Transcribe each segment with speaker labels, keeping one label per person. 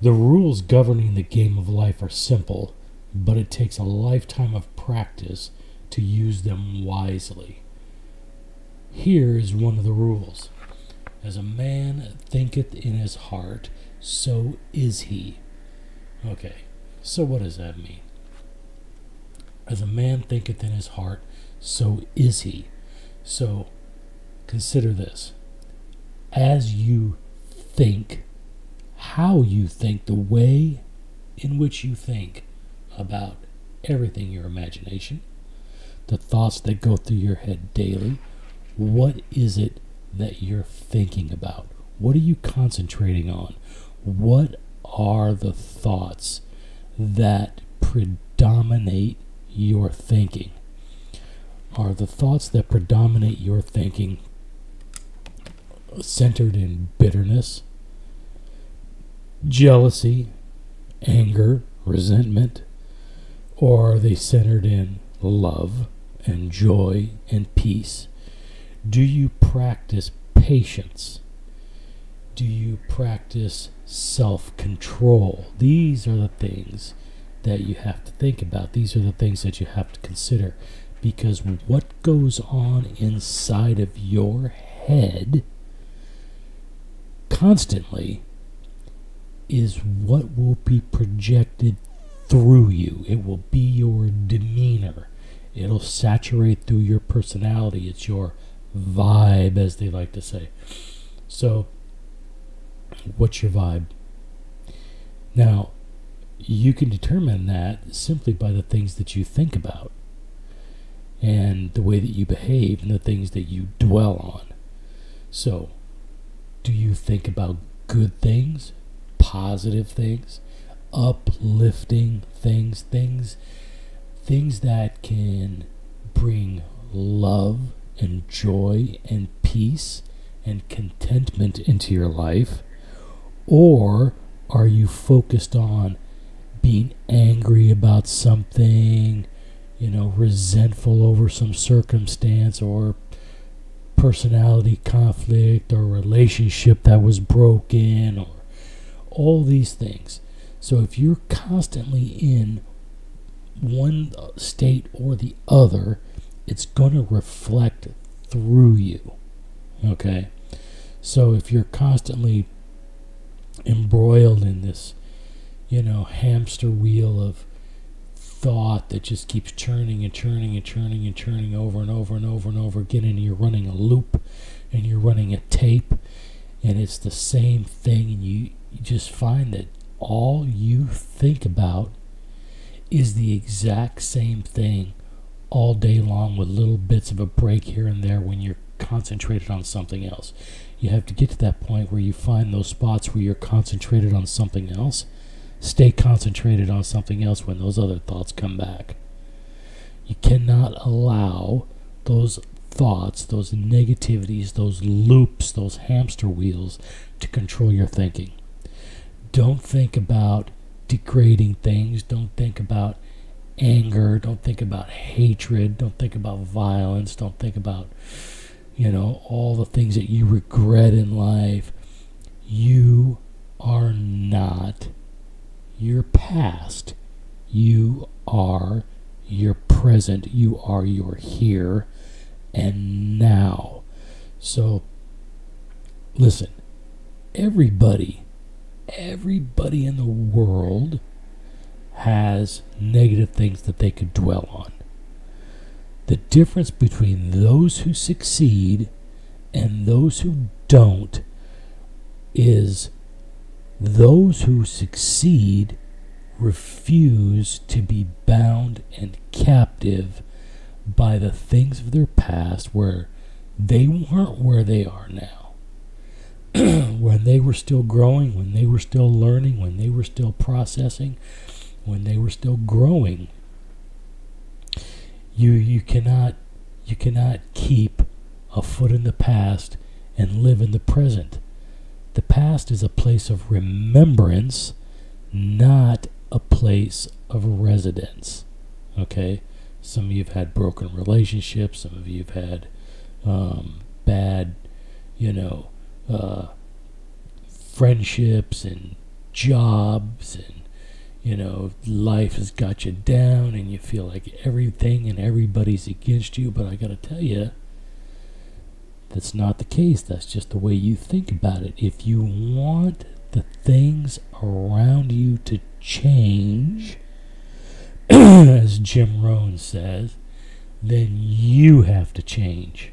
Speaker 1: The rules governing the game of life are simple, but it takes a lifetime of practice to use them wisely. Here is one of the rules. As a man thinketh in his heart, so is he. Okay, so what does that mean? As a man thinketh in his heart, so is he. So consider this. As you think, how you think, the way in which you think about everything, your imagination, the thoughts that go through your head daily, what is it that you're thinking about? What are you concentrating on? What are the thoughts that predominate your thinking? Are the thoughts that predominate your thinking centered in bitterness, jealousy, anger, resentment? Or are they centered in love and joy and peace? Do you practice patience? Do you practice self-control? These are the things that you have to think about. These are the things that you have to consider. Because what goes on inside of your head constantly is what will be projected through you. It will be your demeanor. It'll saturate through your personality. It's your vibe, as they like to say. So, what's your vibe? Now, you can determine that simply by the things that you think about and the way that you behave and the things that you dwell on. So, do you think about good things, positive things, uplifting things, things that can bring love and joy and peace and contentment into your life? Or are you focused on being angry about something, resentful over some circumstance or personality conflict or relationship that was broken, or all these things? So if you're constantly in one state or the other, it's going to reflect through you. Okay? So if you're constantly embroiled in this, hamster wheel of thought that just keeps churning and churning and churning and churning over and over and over and over again, and you're running a loop and you're running a tape, and it's the same thing, and you just find that all you think about is the exact same thing all day long, with little bits of a break here and there when you're concentrated on something else. You have to get to that point where you find those spots where you're concentrated on something else. Stay concentrated on something else when those other thoughts come back. You cannot allow those thoughts, those negativities, those loops, those hamster wheels to control your thinking. Don't think about degrading things. Don't think about anger. Don't think about hatred. Don't think about violence. Don't think about, all the things that you regret in life. You are not your past. You are your present. You are your here and now. So, listen, everybody in the world has negative things that they could dwell on. The difference between those who succeed and those who don't is those who succeed refuse to be bound and captive by the things of their past, where they weren't where they are now. When they were still growing, when they were still learning, when they were still processing, when they were still growing. You cannot keep a foot in the past and live in the present. The past is a place of remembrance, not a place of residence. Okay? Some of you have had broken relationships. Some of you have had bad, friendships and jobs, and life has got you down and you feel like everything and everybody's against you. But I gotta tell you, that's not the case. That's just the way you think about it. If you want the things around you to change, as Jim Rohn says, then you have to change.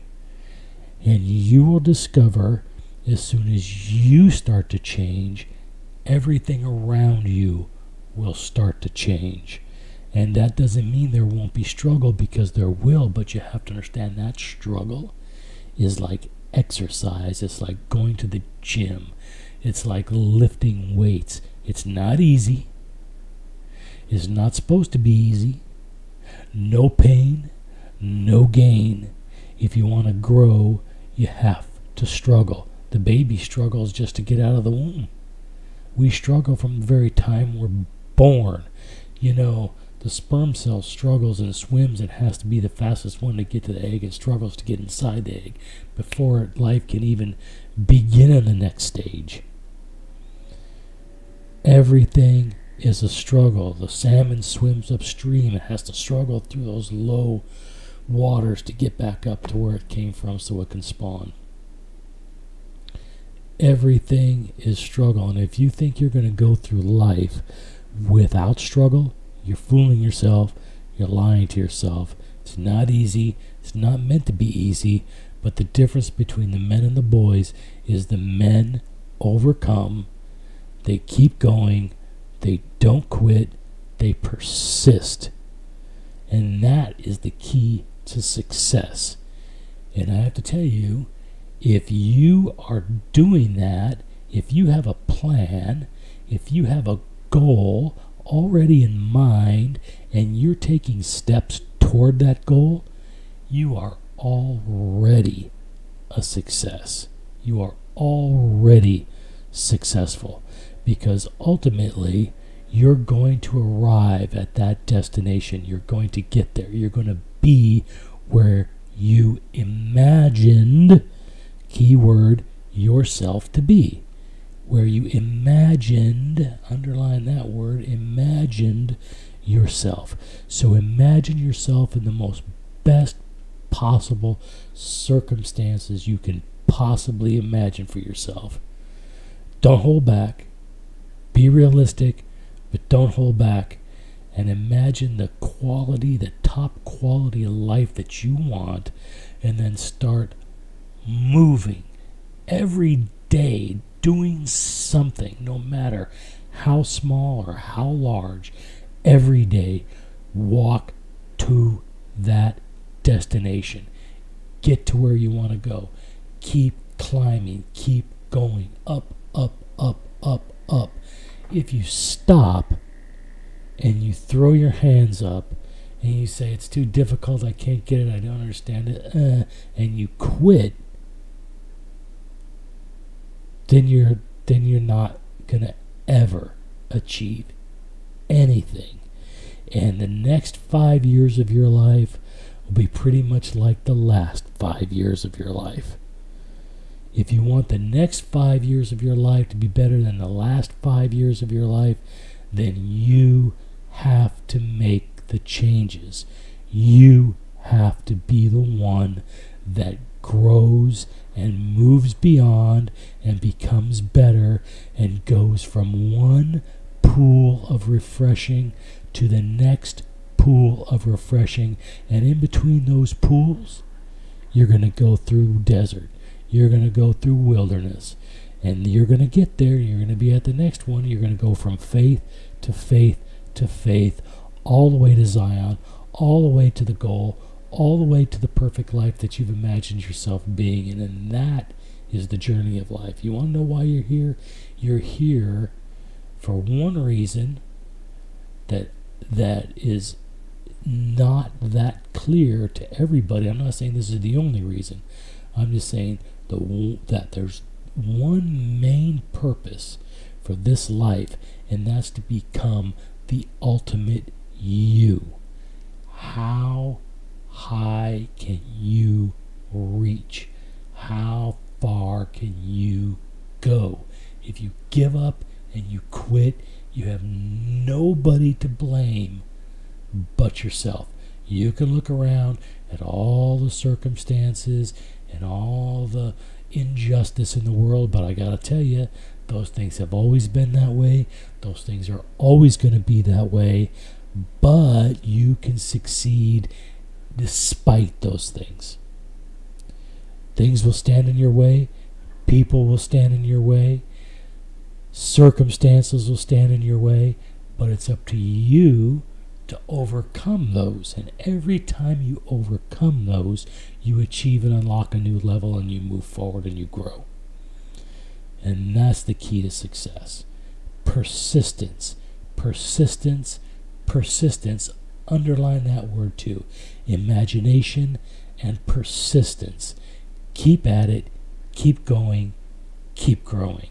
Speaker 1: And you will discover, as soon as you start to change, everything around you will start to change. And that doesn't mean there won't be struggle, because there will, but you have to understand that struggle is like exercise. It's like going to the gym. It's like lifting weights. It's not easy. It's not supposed to be easy. No pain, no gain. If you want to grow, you have to struggle. The baby struggles just to get out of the womb. We struggle from the very time we're born. The sperm cell struggles and swims and has to be the fastest one to get to the egg, and struggles to get inside the egg before life can even begin in the next stage. Everything is a struggle. The salmon swims upstream. It has to struggle through those low waters to get back up to where it came from so it can spawn. Everything is struggle. And if you think you're going to go through life without struggle, you're fooling yourself. You're lying to yourself. It's not easy. It's not meant to be easy. But the difference between the men and the boys is the men overcome. They keep going. They don't quit. They persist. And that is the key to success. And I have to tell you, if you are doing that, if you have a plan, if you have a goal already in mind, and you're taking steps toward that goal, you are already a success. You are already successful, because ultimately you're going to arrive at that destination. You're going to get there. You're going to be where you imagined, keyword, yourself to be. Where you imagined, underline that word, imagined yourself. So imagine yourself in the most best possible circumstances you can possibly imagine for yourself. Don't hold back. Be realistic, but don't hold back. And imagine the quality, the top quality of life that you want, and then start moving every day, doing something, no matter how small or how large. Every day, walk to that destination. Get to where you want to go. Keep climbing. Keep going. Up, up, up, up, up. If you stop and you throw your hands up and you say, it's too difficult, I can't get it, I don't understand it, and you quit, then you're not gonna ever achieve anything. And the next 5 years of your life will be pretty much like the last 5 years of your life. If you want the next 5 years of your life to be better than the last 5 years of your life, then you have to make the changes. You have to be the one that grows and moves beyond and becomes better and goes from one pool of refreshing to the next pool of refreshing. And in between those pools, you're going to go through desert. You're going to go through wilderness. And you're going to get there. You're going to be at the next one. You're going to go from faith to faith to faith, all the way to Zion, all the way to the goal, all the way to the perfect life that you've imagined yourself being in. And that is the journey of life. You want to know why you're here? You're here for one reason that is not that clear to everybody. I'm not saying this is the only reason. I'm just saying that there's one main purpose for this life, and that's to become the ultimate you. How high can you reach? How far can you go? If you give up and you quit, you have nobody to blame but yourself. You can look around at all the circumstances and all the injustice in the world, but I gotta tell you, those things have always been that way. Those things are always going to be that way, but you can succeed despite those things. Things will stand in your way. People will stand in your way. Circumstances will stand in your way, but it's up to you to overcome those. And every time you overcome those, you achieve and unlock a new level, and you move forward and you grow. And that's the key to success. Persistence. Persistence. Persistence. Underline that word too. Imagination and persistence. Keep at it. Keep going. Keep growing.